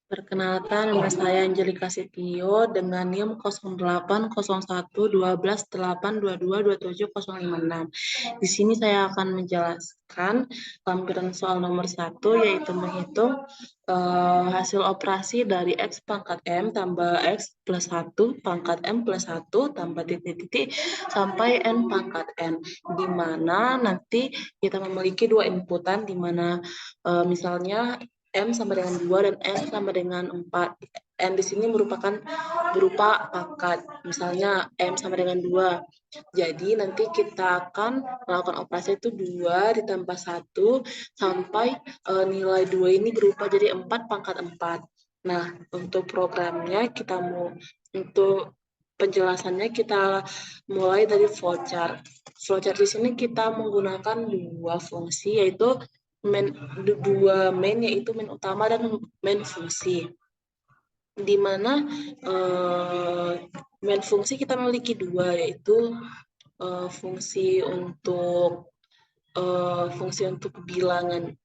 Perkenalkan, nama saya Angelika Setio dengan NIM 0801121822270056. Di sini saya akan menjelaskan lampiran soal nomor 1, yaitu menghitung hasil operasi dari X pangkat M tambah X plus 1 pangkat M plus 1 tambah titik-titik sampai N pangkat N. Di mana nanti kita memiliki dua inputan, di mana misalnya M sama dengan 2 dan N sama dengan 4. N di sini merupakan berupa pangkat. Misalnya M sama dengan 2. Jadi nanti kita akan melakukan operasi itu 2 ditambah 1 sampai nilai 2 ini berubah jadi 4 pangkat 4. Nah, untuk programnya untuk penjelasannya kita mulai dari flowchart. Flowchart di sini kita menggunakan dua fungsi, yaitu dua main, yaitu main utama dan main fungsi, di mana main fungsi kita memiliki dua, yaitu fungsi untuk bilangannya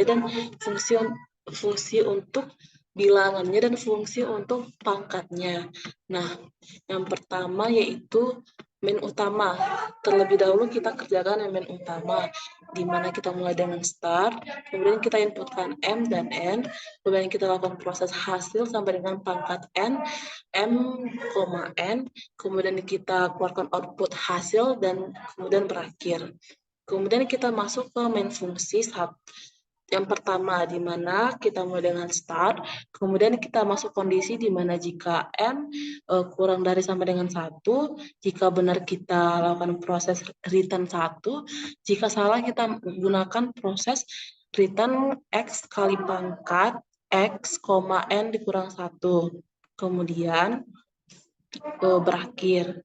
dan fungsi untuk bilangannya dan fungsi untuk pangkatnya. Nah, yang pertama yaitu main utama. Terlebih dahulu kita kerjakan yang main utama, di mana kita mulai dengan start, kemudian kita inputkan M dan N, kemudian kita lakukan proses hasil sampai dengan pangkat N, M, N, kemudian kita keluarkan output hasil dan kemudian berakhir. Kemudian kita masuk ke main fungsi yang pertama, di mana kita mulai dengan start, kemudian kita masuk kondisi di mana jika M kurang dari sama dengan 1, jika benar kita lakukan proses return 1, jika salah kita menggunakan proses return X kali pangkat X, N dikurang 1. Kemudian berakhir.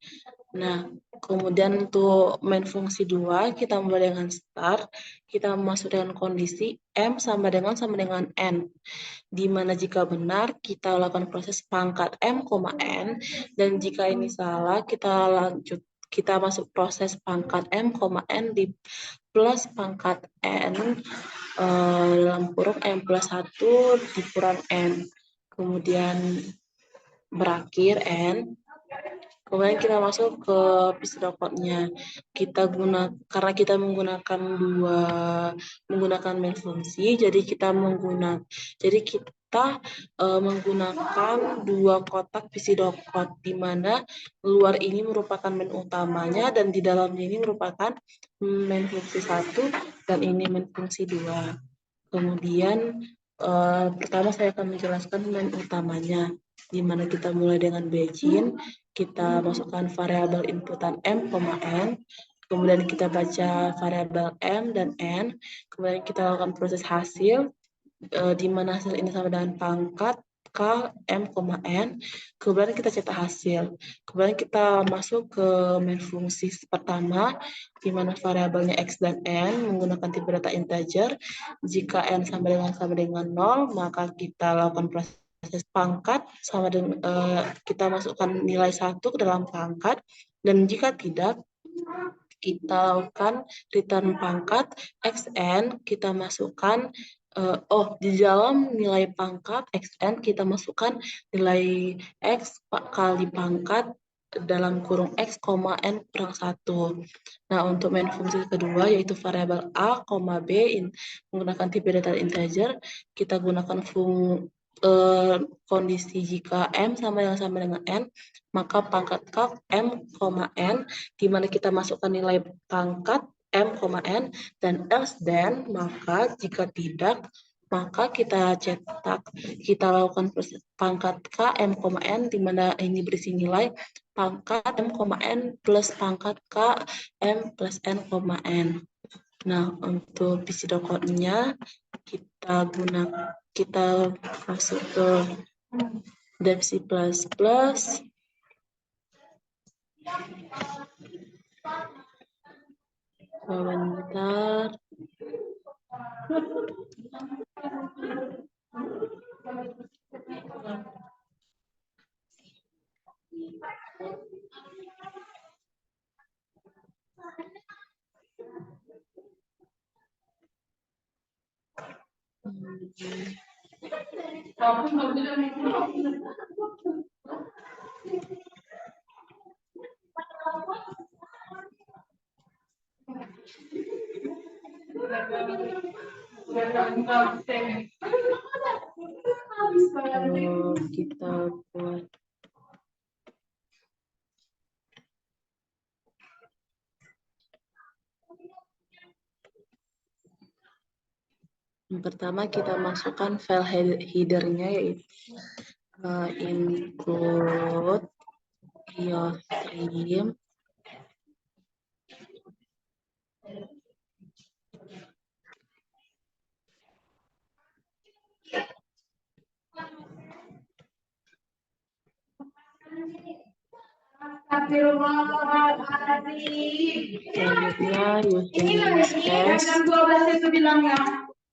Nah, kemudian untuk main fungsi 2, kita mulai dengan start, kita masuk dengan kondisi M sama dengan N, di mana jika benar, kita lakukan proses pangkat M, N, dan jika ini salah, kita masuk proses pangkat M, N di plus pangkat N, dalam kurung M plus 1 dikurang N, kemudian berakhir N. Kemudian kita masuk ke pseudocode-nya. Karena kita menggunakan main fungsi, jadi kita menggunakan dua kotak pseudocode, di mana luar ini merupakan main utamanya dan di dalamnya ini merupakan main fungsi 1 dan ini main fungsi 2. Kemudian pertama saya akan menjelaskan main utamanya, di mana kita mulai dengan begin, kita masukkan variabel inputan M, N, kemudian kita baca variabel M dan N, kemudian kita lakukan proses hasil, di mana hasil ini sama dengan pangkat K, M, N, kemudian kita cetak hasil. Kemudian kita masuk ke main fungsi pertama, di mana variabelnya X dan N menggunakan tipe data integer. Jika N sama dengan 0, maka kita lakukan proses pangkat kita masukkan nilai 1 ke dalam pangkat, dan jika tidak, kita lakukan return pangkat xn, kita masukkan di dalam nilai pangkat xn kita masukkan nilai x kali pangkat dalam kurung x, n kurang 1. Nah, untuk main fungsi kedua yaitu variabel a, b menggunakan tipe data integer, kita gunakan kondisi jika m sama dengan n, maka pangkat K M, N, di mana kita masukkan nilai pangkat M, N, dan else then, maka jika tidak, maka kita lakukan pangkat K M, N, di mana ini berisi nilai pangkat M, N plus pangkat K M plus N, N. Nah, untuk pseudocode-nya kita masuk ke Dev C++, sebentar. Kalau kita buat yang pertama, kita masukkan file header-nya, yaitu include iostream. Selanjutnya using namespace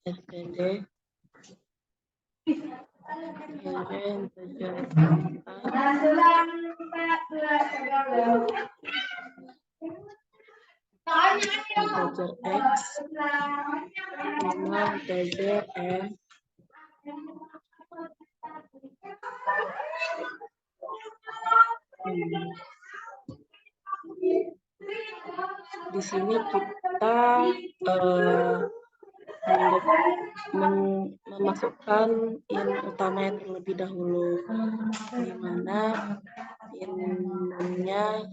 std integer x sama integer n. Di sini kita memasukkan in utama yang terlebih dahulu, di mana in-nya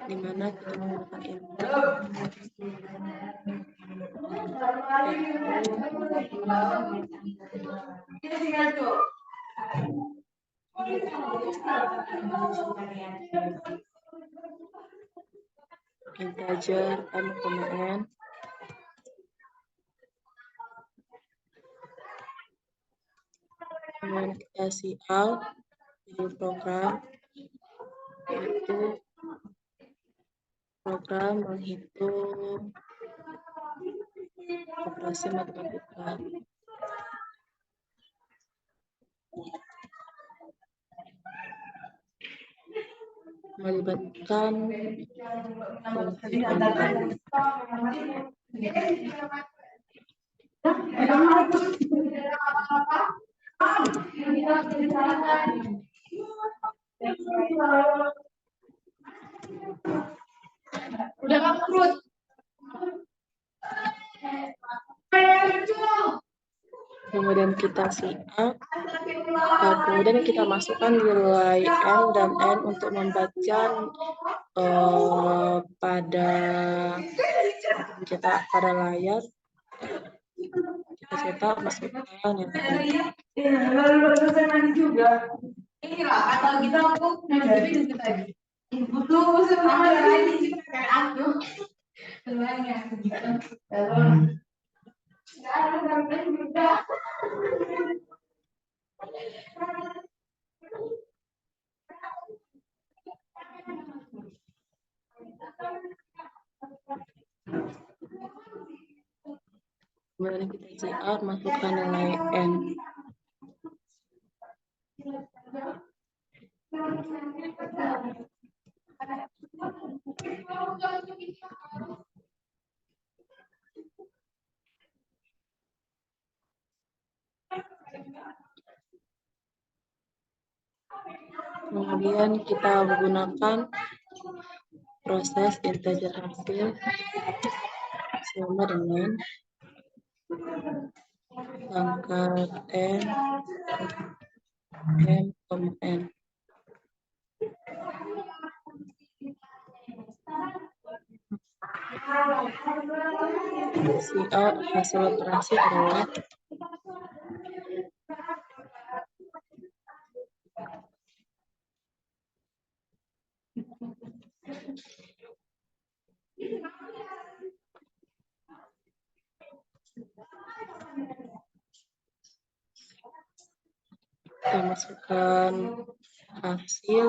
kita menggunakan integer m, n. Kemudian kita cout di program, yaitu program menghitung operasi matematika. Melibatkan fungsi function. Kemudian kita cout, kemudian kita masukkan nilai m dan n untuk membaca pada layar. Kita cetak, masukkan yang tadi. Atau kita untuk menjadi tadi. Butuh semuanya lagi kayak aku. Semuanya gitu. Kemudian kita cout, masukkan nilai n. Kemudian kita menggunakan proses integer hasil sama dengan pangkat n, m, n. Cout hasil operasi adalah kita masukkan hasil,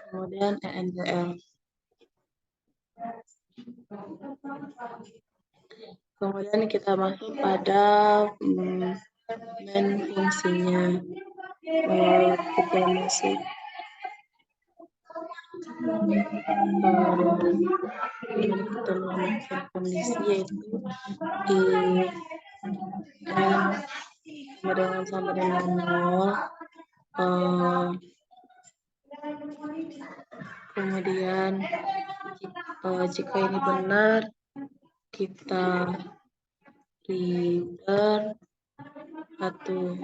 kemudian ENDL. Kemudian kita masuk pada main fungsinya. Kita masuk kita menggunakan kondisi, yaitu if sama dengan 0. Kemudian jika ini benar, kita reader 1.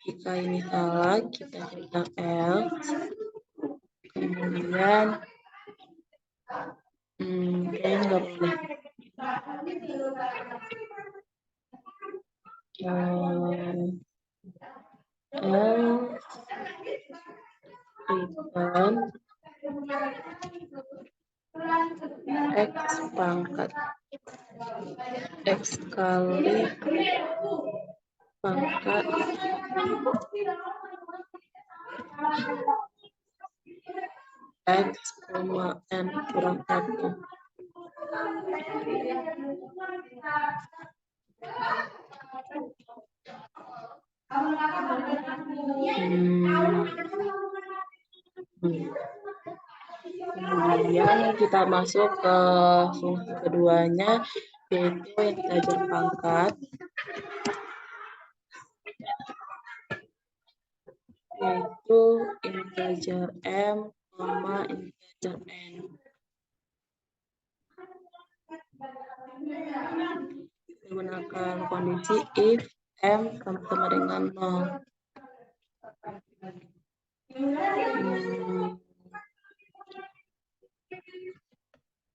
Jika ini salah, kita cetak else. Kemudian kayaknya nggak boleh. Return X pangkat X kali pangkat X, N kurang 1. Kemudian kita masuk ke fungsi keduanya, yaitu integer pangkat, yaitu integer M, integer N. Menggunakan kondisi if M sama dengan 0.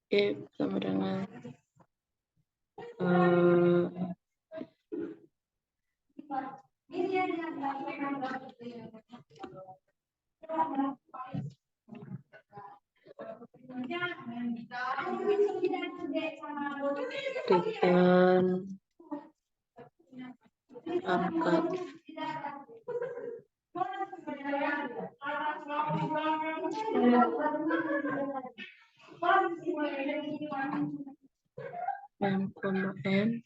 If sama dengan return pangkat M, N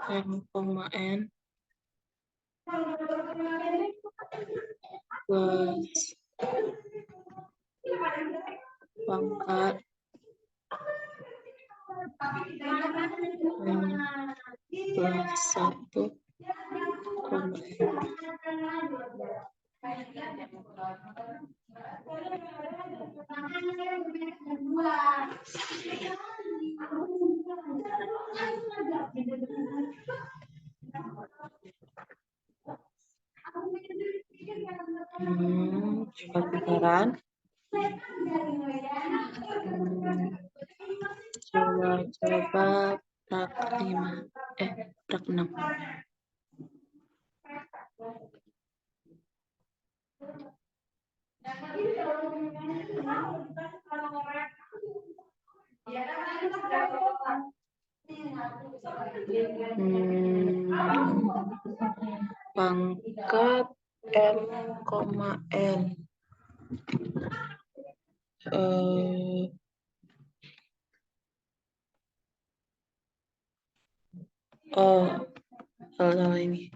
M, N plus pangkat plus 1, coba putaran. Coba prak 5, prak 6. Pangkat M, N. Salah ini.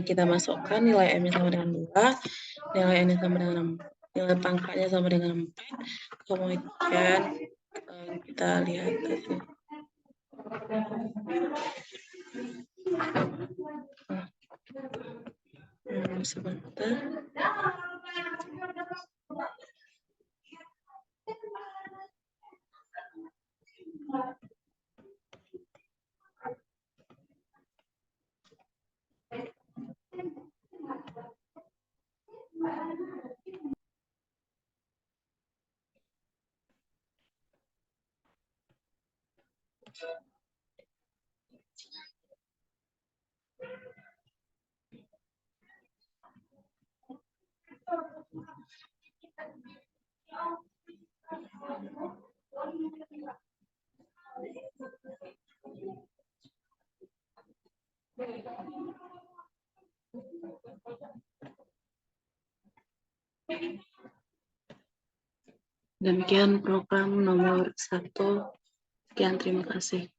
Kita masukkan nilai M-nya sama dengan 2, nilai N-nya sama dengan 6, nilai pangkatnya sama dengan 4. Kemudian kita lihat hasil. Sebentar. Demikian program nomor 1. Sekian, terima kasih.